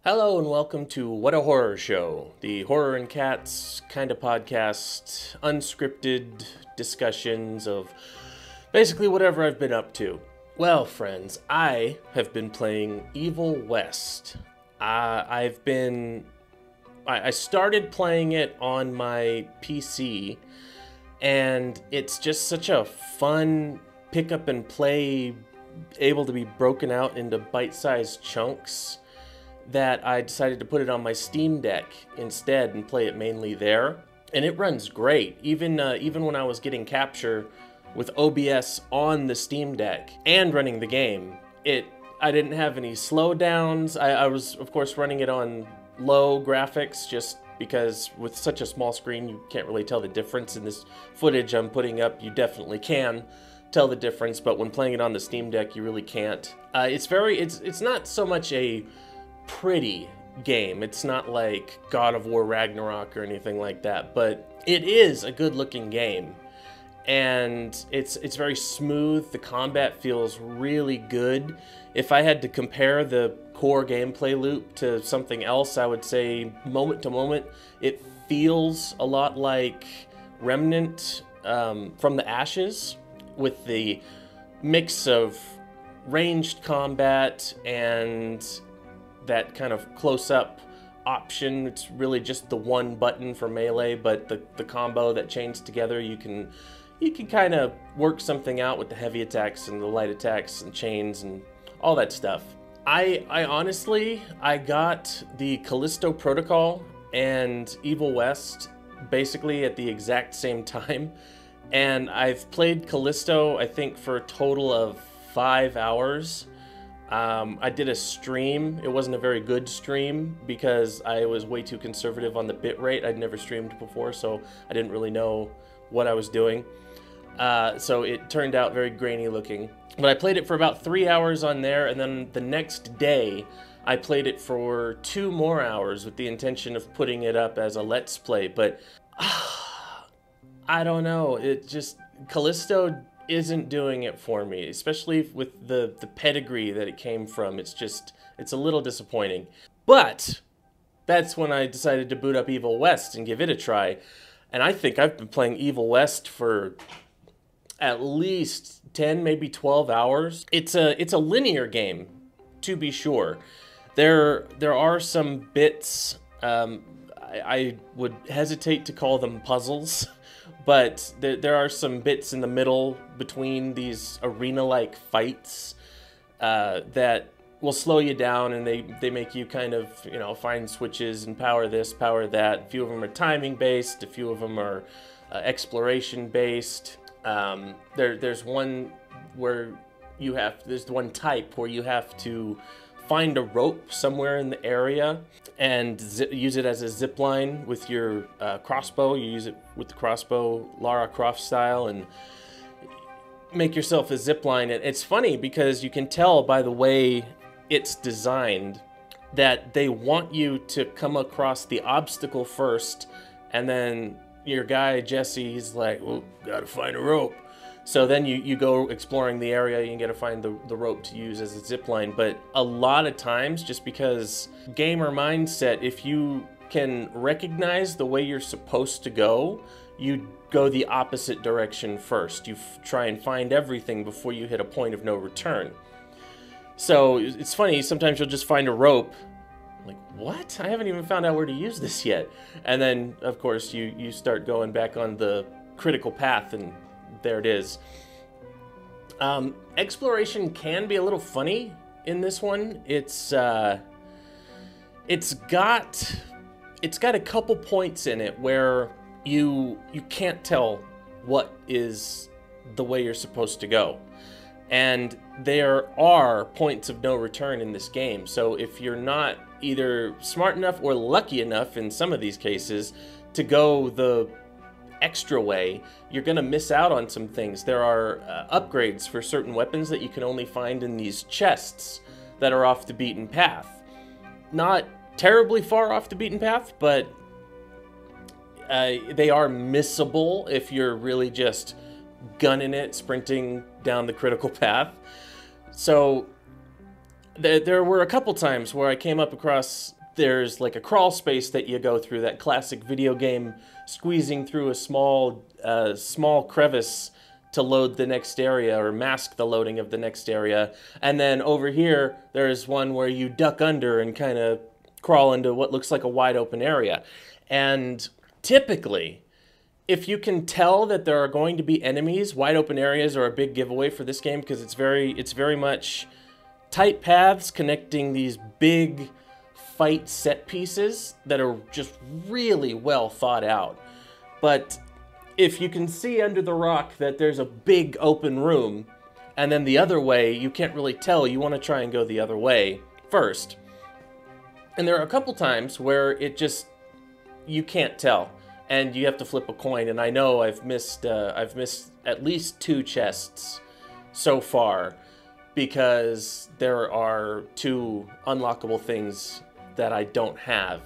Hello and welcome to What a Horror Show, the horror and cats kind of podcast, unscripted discussions of basically whatever I've been up to. Well, friends, I have been playing Evil West. I started playing it on my PC, and it's just such a fun pick up and play, able to be broken out into bite-sized chunks, that I decided to put it on my Steam Deck instead and play it mainly there. And it runs great, even when I was getting capture with OBS on the Steam Deck and running the game. I didn't have any slowdowns. I was, of course, running it on low graphics just because with such a small screen you can't really tell the difference. In this footage I'm putting up, you definitely can tell the difference, but when playing it on the Steam Deck you really can't. It's not so much a pretty game. It's not like God of War Ragnarok or anything like that, but it is a good looking game, and it's very smooth. The combat feels really good. If I had to compare the core gameplay loop to something else, I would say moment to moment it feels a lot like Remnant from the Ashes, with the mix of ranged combat and that kind of close-up option. It's really just the one button for melee, but the combo that chains together, you can kind of work something out with the heavy attacks and the light attacks and chains and all that stuff. I honestly got the Callisto Protocol and Evil West basically at the exact same time, and I've played Callisto I think for a total of 5 hours. I did a stream. It wasn't a very good stream because I was way too conservative on the bitrate. I'd never streamed before, so I didn't really know what I was doing. So it turned out very grainy looking. But I played it for about 3 hours on there, and then the next day I played it for 2 more hours with the intention of putting it up as a Let's Play. But I don't know. It just, Callisto isn't doing it for me, especially with the pedigree that it came from. It's a little disappointing. But that's when I decided to boot up Evil West and give it a try. And I think I've been playing Evil West for at least 10, maybe 12 hours. It's a linear game, to be sure. There are some bits, I would hesitate to call them puzzles, but there are some bits in the middle between these arena-like fights that will slow you down, and they make you kind of, find switches and power this, power that. A few of them are timing-based, a few of them are exploration-based. There's one where there's one type where you have to find a rope somewhere in the area and use it as a zip line with your crossbow. You use it with the crossbow, Lara Croft style, and make yourself a zip line. And it's funny because you can tell by the way it's designed that they want you to come across the obstacle first, and then your guy Jesse, he's like, well, gotta find a rope. So then you go exploring the area, you gotta find the rope to use as a zip line. But a lot of times, just because gamer mindset, if you can recognize the way you're supposed to go, you go the opposite direction first. You try and find everything before you hit a point of no return. So it's funny, sometimes you'll just find a rope, like, what? I haven't even found out where to use this yet. And then, of course, you start going back on the critical path, and there it is. Exploration can be a little funny in this one. It's got a couple points in it where you can't tell what is the way you're supposed to go. And there are points of no return in this game. So if you're not either smart enough or lucky enough in some of these cases to go the extra way, you're gonna miss out on some things. There are upgrades for certain weapons that you can only find in these chests that are off the beaten path. Not terribly far off the beaten path, but they are missable if you're really just gunning it, sprinting down the critical path. So There were a couple times where I came up across, there's like a crawl space that you go through, that classic video game squeezing through a small crevice to load the next area or mask the loading of the next area. And then over here, there's one where you duck under and kind of crawl into what looks like a wide open area. And typically, if you can tell that there are going to be enemies, wide open areas are a big giveaway for this game, because it's very much tight paths connecting these big fight set pieces that are just really well thought out. But if you can see under the rock that there's a big open room, and then the other way, you can't really tell, you want to try and go the other way first. And there are a couple times where you can't tell, and you have to flip a coin. And I know I've missed at least 2 chests so far, because there are 2 unlockable things that I don't have,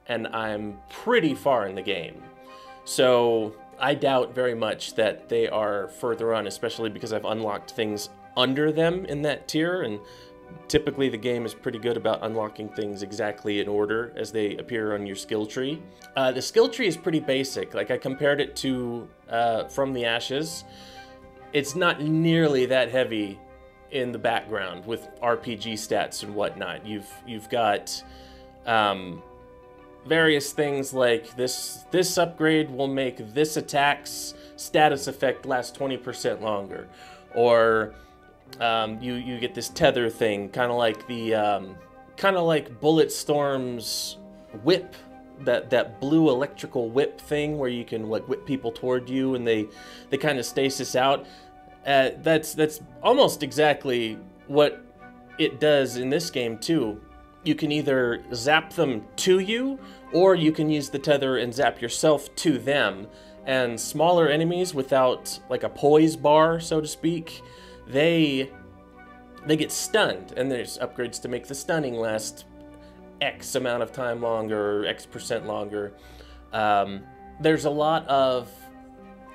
and I'm pretty far in the game. So I doubt very much that they are further on, especially because I've unlocked things under them in that tier, and typically the game is pretty good about unlocking things exactly in order as they appear on your skill tree. The skill tree is pretty basic. Like, I compared it to From the Ashes. It's not nearly that heavy in the background with RPG stats and whatnot. You've got various things like this upgrade will make this attack's status effect last 20% longer, or you get this tether thing, kind of like Bulletstorm's whip, that blue electrical whip thing where you can like whip people toward you and they kind of stasis out. That's almost exactly what it does in this game too. You can either zap them to you, or you can use the tether and zap yourself to them. And smaller enemies without like a poise bar, so to speak, they get stunned, and there's upgrades to make the stunning last X amount of time longer, or X% longer. There's a lot of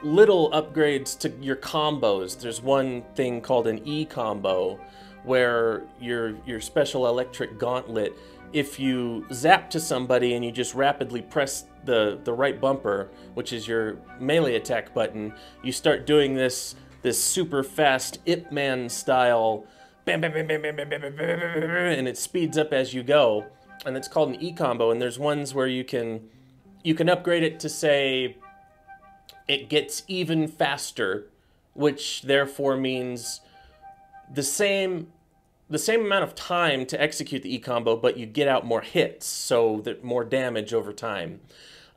little upgrades to your combos. There's one thing called an E combo, where your special electric gauntlet, if you zap to somebody and you just rapidly press the right bumper, which is your melee attack button, you start doing this super fast Ip Man style bam bam bam bam bam bam bam bam, and it speeds up as you go, and it's called an E combo. And there's ones where you can upgrade it to say it gets even faster, which therefore means the same amount of time to execute the E combo, but you get out more hits, so that more damage over time.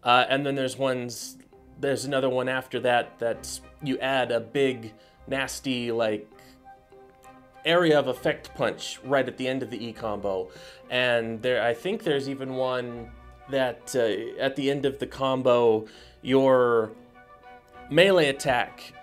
And then there's another one after that you add a big nasty like area of effect punch right at the end of the E combo. And I think there's even one that at the end of the combo, your melee attack,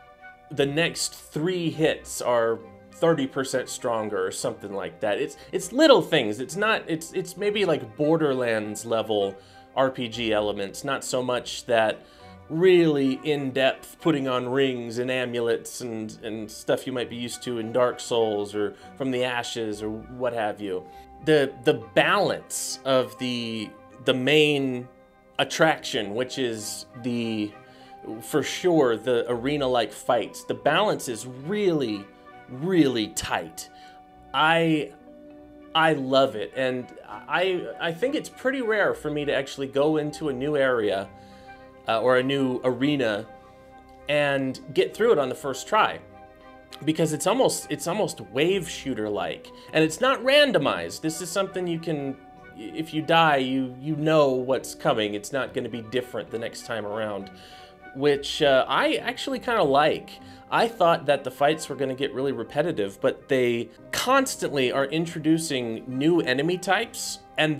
the next 3 hits are 30% stronger or something like that. It's little things. It's maybe like Borderlands level RPG elements, not so much that really in-depth putting on rings and amulets and stuff you might be used to in Dark Souls or From the Ashes or what have you. The balance of the main attraction, which is for sure the arena-like fights, the balance is really, really tight. I love it, and I think it's pretty rare for me to actually go into a new area or a new arena and get through it on the first try, because it's almost wave shooter like, and it's not randomized. This is something you can, if you die, you know what's coming. It's not going to be different the next time around, which I actually kind of like. I thought that the fights were going to get really repetitive, but they constantly are introducing new enemy types, and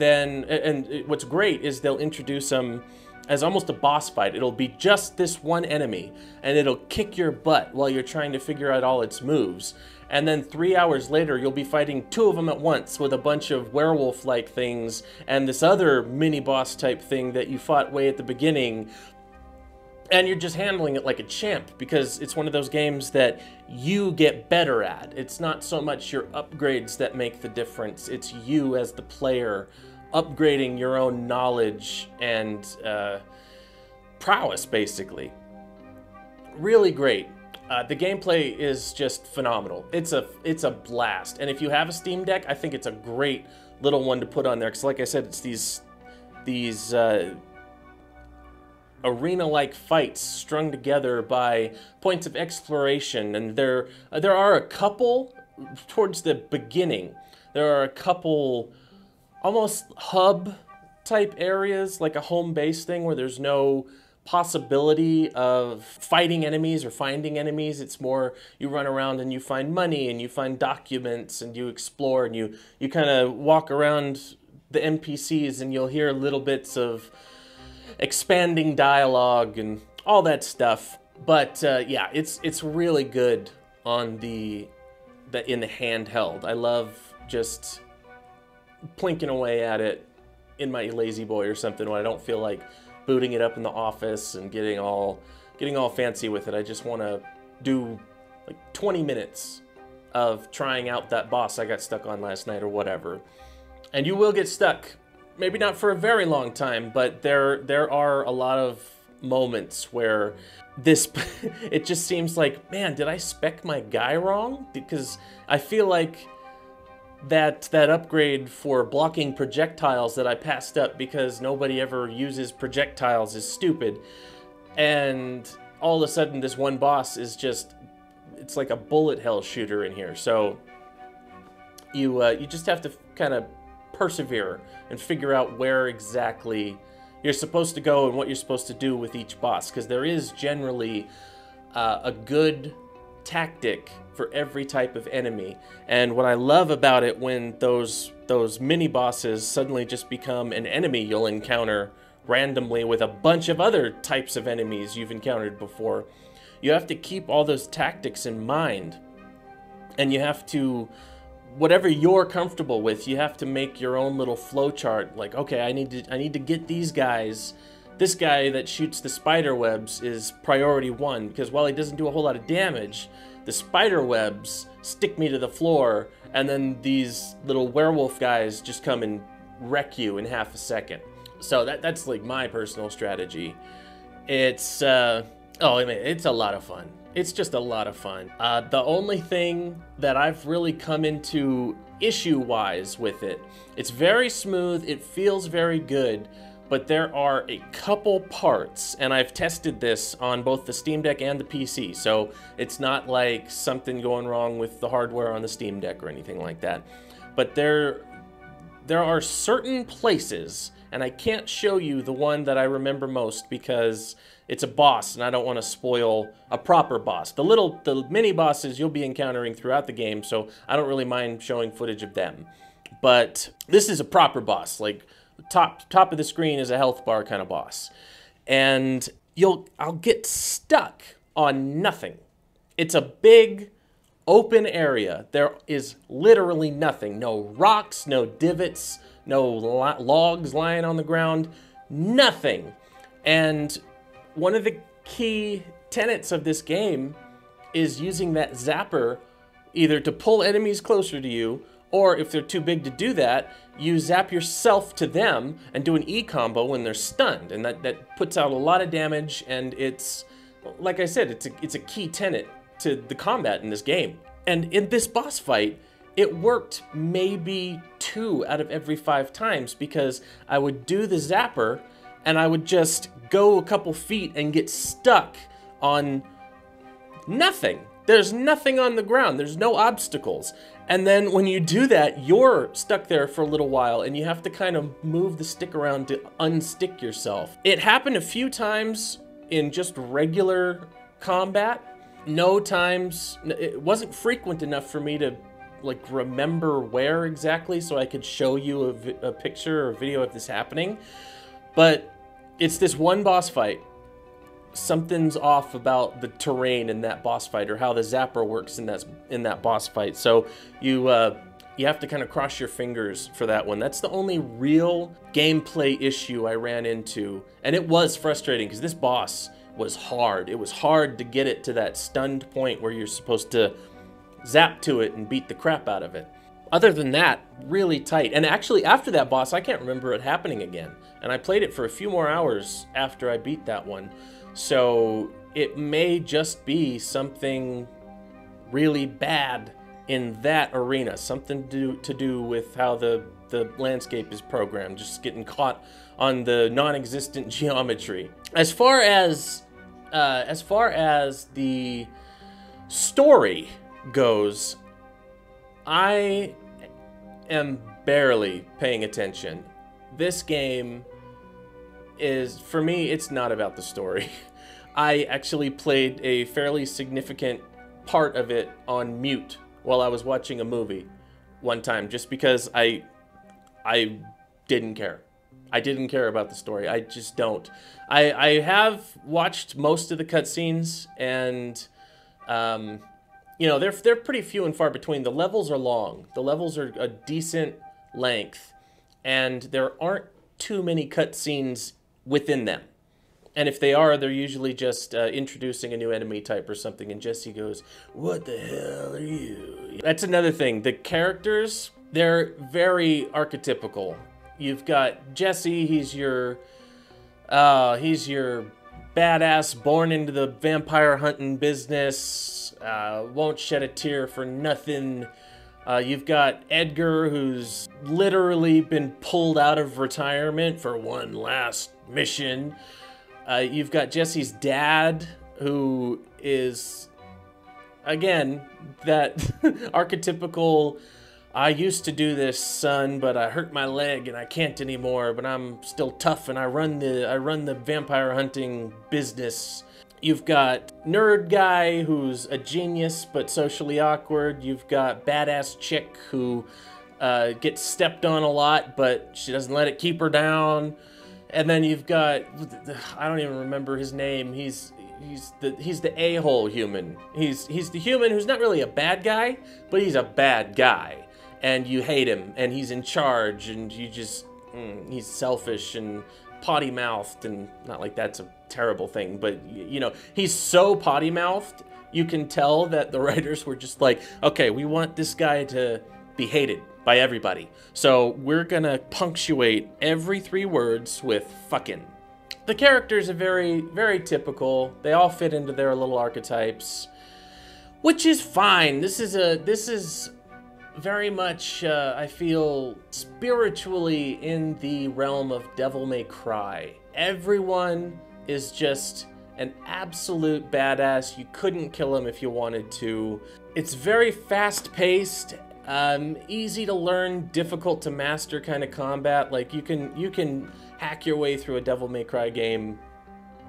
what's great is they'll introduce them as almost a boss fight. It'll be just this one enemy, and it'll kick your butt while you're trying to figure out all its moves. And then 3 hours later, you'll be fighting 2 of them at once with a bunch of werewolf-like things and this other mini-boss type thing that you fought way at the beginning. And you're just handling it like a champ because it's one of those games that you get better at. It's not so much your upgrades that make the difference. It's you as the player upgrading your own knowledge and prowess, basically. Really great. The gameplay is just phenomenal. It's a blast. And if you have a Steam Deck, I think it's a great little one to put on there. Because like I said, it's these arena-like fights strung together by points of exploration, and there are a couple towards the beginning. There are a couple almost hub type areas, like a home base thing, where there's no possibility of fighting enemies or finding enemies. It's more you run around and you find money and you find documents and you explore and you kind of walk around the NPCs and you'll hear little bits of expanding dialogue and all that stuff. But yeah, it's really good on in the handheld. I love just plinking away at it in my Lazy Boy or something when I don't feel like booting it up in the office and getting all fancy with it. I just want to do like 20 minutes of trying out that boss I got stuck on last night or whatever. And you will get stuck. Maybe not for a very long time, but there are a lot of moments where it just seems like, man, did I spec my guy wrong? Because I feel like that upgrade for blocking projectiles that I passed up because nobody ever uses projectiles is stupid. And all of a sudden this one boss is just, it's like a bullet hell shooter in here. So you just have to kind of persevere and figure out where exactly you're supposed to go and what you're supposed to do with each boss, because there is generally a good tactic for every type of enemy. And what I love about it, when those mini bosses suddenly just become an enemy you'll encounter randomly with a bunch of other types of enemies you've encountered before, you have to keep all those tactics in mind, and you have to, whatever you're comfortable with, you have to make your own little flow chart. Like, okay, I need to get these guys. This guy that shoots the spider webs is priority 1, because while he doesn't do a whole lot of damage, the spider webs stick me to the floor, and then these little werewolf guys just come and wreck you in half a second. So that's like my personal strategy. It's it's a lot of fun. It's just a lot of fun. The only thing that I've really come into issue-wise with it, it's very smooth, it feels very good, but there are a couple parts, and I've tested this on both the Steam Deck and the PC, so it's not like something going wrong with the hardware on the Steam Deck or anything like that. But there are certain places, and I can't show you the one that I remember most because it's a boss, and I don't want to spoil a proper boss. The mini bosses you'll be encountering throughout the game, so I don't really mind showing footage of them. But this is a proper boss, like top of the screen is a health bar kind of boss. And I'll get stuck on nothing. It's a big open area. There is literally nothing. No rocks, no divots, no logs lying on the ground, nothing. And one of the key tenets of this game is using that zapper either to pull enemies closer to you, or if they're too big to do that, you zap yourself to them and do an E combo when they're stunned, and that puts out a lot of damage. And it's, like I said, it's a key tenet to the combat in this game. And in this boss fight, it worked maybe 2 out of every 5 times, because I would do the zapper and I would just go a couple feet and get stuck on nothing. There's nothing on the ground. There's no obstacles. And then when you do that, you're stuck there for a little while, and you have to kind of move the stick around to unstick yourself. It happened a few times in just regular combat. No times, it wasn't frequent enough for me to like remember where exactly so I could show you a picture or a video of this happening. But it's this one boss fight. Something's off about the terrain in that boss fight, or how the zapper works in that boss fight. So you have to kind of cross your fingers for that one. That's the only real gameplay issue I ran into, and it was frustrating because this boss was hard. It was hard to get it to that stunned point where you're supposed to zap to it and beat the crap out of it. Other than that, really tight. And actually, after that boss, I can't remember it happening again. And I played it for a few more hours after I beat that one. So it may just be something really bad in that arena. Something to do with how the landscape is programmed. Just getting caught on the non-existent geometry. As far as the story goes, I am barely paying attention. This game is, for me, it's not about the story. I actually played a fairly significant part of it on mute while I was watching a movie one time, just because I didn't care. I didn't care about the story. I just don't. I have watched most of the cutscenes, and you know, they're pretty few and far between. The levels are long. The levels are a decent length, and there aren't too many cutscenes within them. And if they are, they're usually just introducing a new enemy type or something, and Jesse goes, "What the hell are you?" That's another thing. The characters, they're very archetypical. You've got Jesse, he's your badass, born into the vampire hunting business, won't shed a tear for nothing. You've got Edgar, who's literally been pulled out of retirement for one last mission. You've got Jesse's dad, who is, again, that archetypical, "I used to do this, son, but I hurt my leg and I can't anymore, but I'm still tough and I run the vampire hunting business." You've got nerd guy who's a genius but socially awkward. You've got badass chick who gets stepped on a lot, but she doesn't let it keep her down. And then you've got, I don't even remember his name. He's the a-hole human. He's the human who's not really a bad guy, but he's a bad guy. And you hate him, and he's in charge, and you just, he's selfish and potty-mouthed, and not like that's a terrible thing, but, you know, he's so potty-mouthed, you can tell that the writers were just like, okay, we want this guy to be hated by everybody, so we're gonna punctuate every 3 words with fucking. The characters are very, very typical. They all fit into their little archetypes, which is fine. This is very much, I feel, spiritually in the realm of Devil May Cry. Everyone is just an absolute badass. You couldn't kill him if you wanted to. It's very fast-paced, easy to learn, difficult to master kind of combat. Like, you can hack your way through a Devil May Cry game.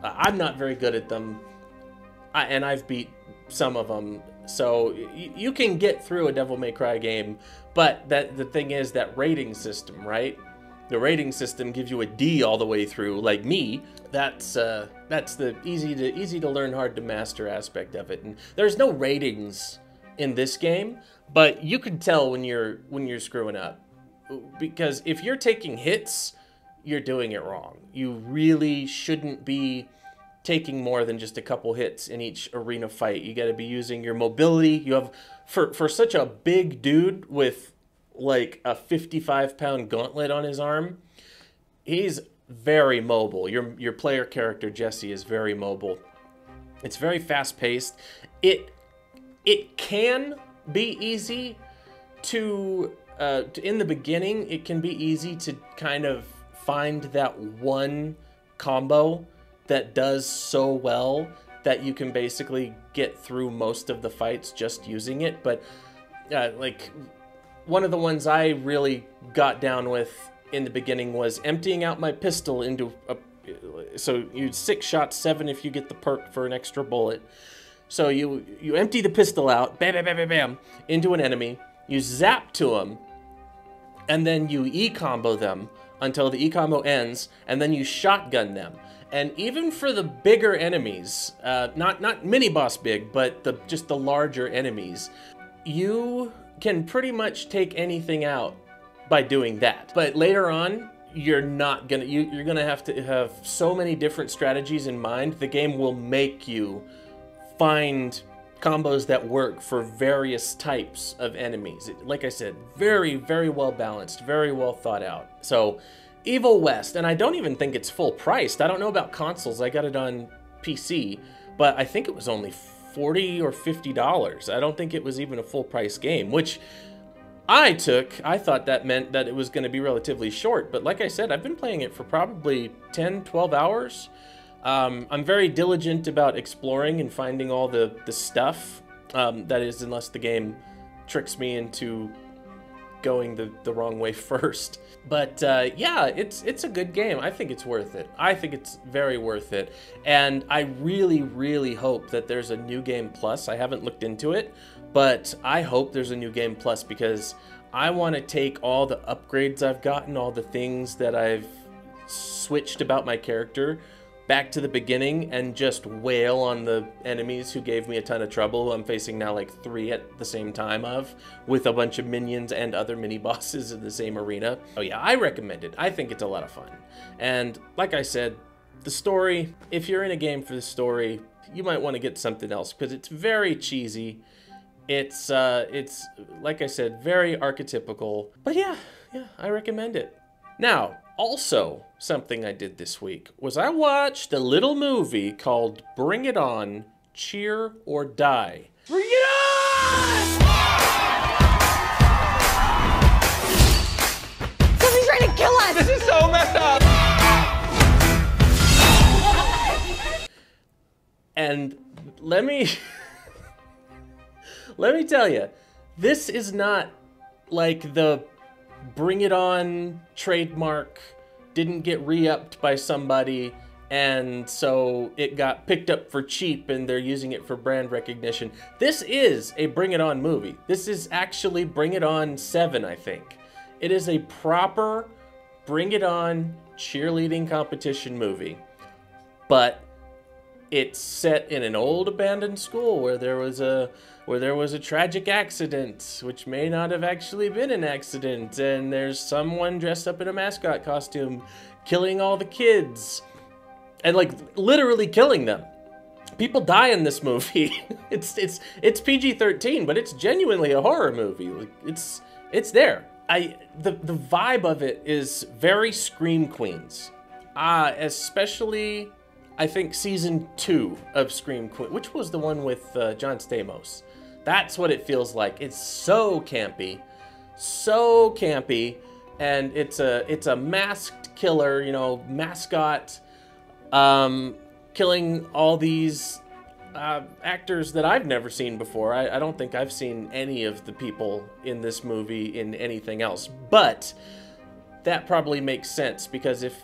I'm not very good at them, and I've beat some of them. So you can get through a Devil May Cry game, but the thing is that rating system, right? The rating system gives you a D all the way through. Like me, that's the easy to learn, hard to master aspect of it. And there's no ratings in this game, but you can tell when you're screwing up, because if you're taking hits, you're doing it wrong. You really shouldn't be taking more than just a couple hits in each arena fight. You got to be using your mobility. You have, for such a big dude with like a 55-pound gauntlet on his arm, he's very mobile. Your player character Jesse is very mobile. It's very fast-paced. It can be easy to in the beginning, it can be easy to kind of find that one combo that does so well that you can basically get through most of the fights just using it. But like, one of the ones I really got down with in the beginning was emptying out my pistol into a, so you 6 shots, 7 if you get the perk for an extra bullet. So you empty the pistol out, bam, bam, bam, bam, bam, into an enemy, you zap to them, and then you E-combo them until the E-combo ends, and then you shotgun them. And even for the bigger enemies, not mini-boss big, but just the larger enemies, you can pretty much take anything out by doing that. But later on, you're not gonna you're gonna have to have so many different strategies in mind. The game will make you find combos that work for various types of enemies. Like I said, very, very well balanced, very well thought out. So Evil West, and I don't even think it's full priced. I don't know about consoles. I got it on PC, but I think it was only $40 or $50. I don't think it was even a full price game, which I thought that meant that it was going to be relatively short. But like I said, I've been playing it for probably 10, 12 hours. I'm very diligent about exploring and finding all the stuff. That is, unless the game tricks me into going the wrong way first. But yeah, it's a good game. I think it's worth it. I think it's very worth it. And I really, really hope that there's a New Game Plus. I haven't looked into it, but I hope there's a New Game Plus because I want to take all the upgrades I've gotten, all the things that I've switched about my character back to the beginning and just wail on the enemies who gave me a ton of trouble, who I'm facing now like 3 at the same time with a bunch of minions and other mini-bosses in the same arena. Oh yeah, I recommend it. I think it's a lot of fun. And like I said, the story, if you're in a game for the story, you might want to get something else because it's very cheesy. It's like I said, very archetypical. But yeah, I recommend it. Now, also, something I did this week was I watched a little movie called Bring It On, Cheer or Die. Bring it on! Somebody's trying to kill us! This is so messed up! And let me tell you, this is not like the Bring It On trademark didn't get re-upped by somebody and so it got picked up for cheap and they're using it for brand recognition. This is a Bring It On movie. This is actually Bring It On 7, I think. It is a proper Bring It On cheerleading competition movie. But it's set in an old abandoned school where there was a tragic accident, which may not have actually been an accident, and there's someone dressed up in a mascot costume killing all the kids. And like literally killing them. People die in this movie. It's PG-13, but it's genuinely a horror movie. Like it's there. The vibe of it is very Scream Queens. Especially I think season 2 of Scream Queen, which was the one with John Stamos. That's what it feels like. It's so campy, and it's a masked killer, you know, mascot, killing all these actors that I've never seen before. I don't think I've seen any of the people in this movie in anything else, but that probably makes sense because if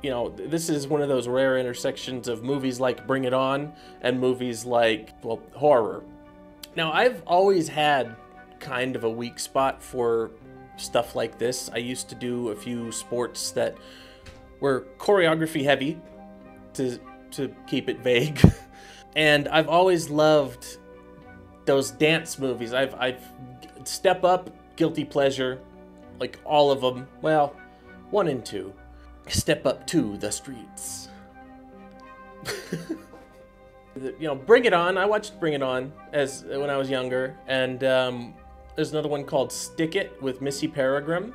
you know, this is one of those rare intersections of movies like Bring It On and movies like, well, horror. Now, I've always had kind of a weak spot for stuff like this. I used to do a few sports that were choreography heavy, to keep it vague. And I've always loved those dance movies. I've Step Up, guilty pleasure, like all of them. Well, 1 and 2. Step Up to the Streets. You know, Bring It On. I watched Bring It On when I was younger, and there's another one called Stick It with Missy Peregrine.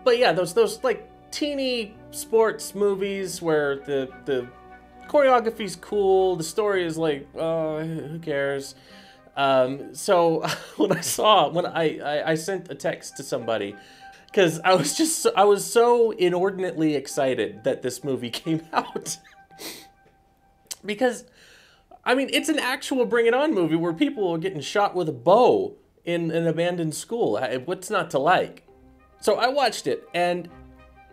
But yeah, those like teeny sports movies where the choreography's cool, the story is like, oh, who cares? So when I sent a text to somebody. Because I was so inordinately excited that this movie came out. Because, I mean, it's an actual Bring It On movie where people are getting shot with a bow in an abandoned school. What's not to like? So I watched it, and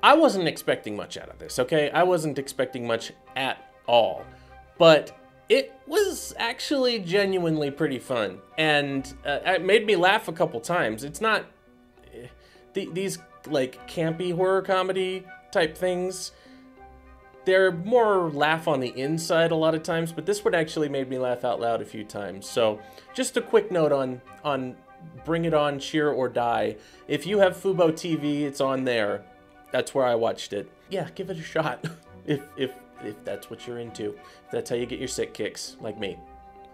I wasn't expecting much out of this, okay? I wasn't expecting much at all. But it was actually genuinely pretty fun. And it made me laugh a couple times. It's not... These like campy horror comedy type things, they're more laugh on the inside a lot of times, but this one actually made me laugh out loud a few times. So just a quick note on Bring It On, Cheer or Die. If you have Fubo TV, it's on there. That's where I watched it. Yeah, give it a shot if that's what you're into. If that's how you get your sick kicks, like me.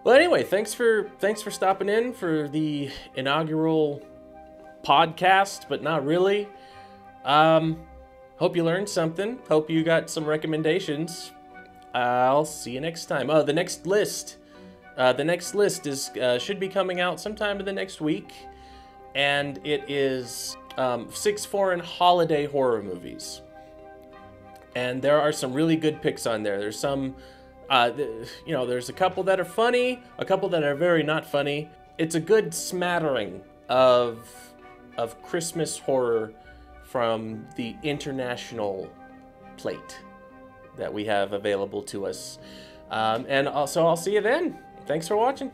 Well, anyway, thanks for stopping in for the inaugural podcast, but not really. Hope you learned something. Hope you got some recommendations. I'll see you next time. Oh, the next list is should be coming out sometime in the next week, and it is 6 foreign holiday horror movies. And there are some really good picks on there. There's some, there's a couple that are funny, a couple that are very not funny. It's a good smattering of Christmas horror from the international plate that we have available to us. And also, I'll see you then. Thanks for watching.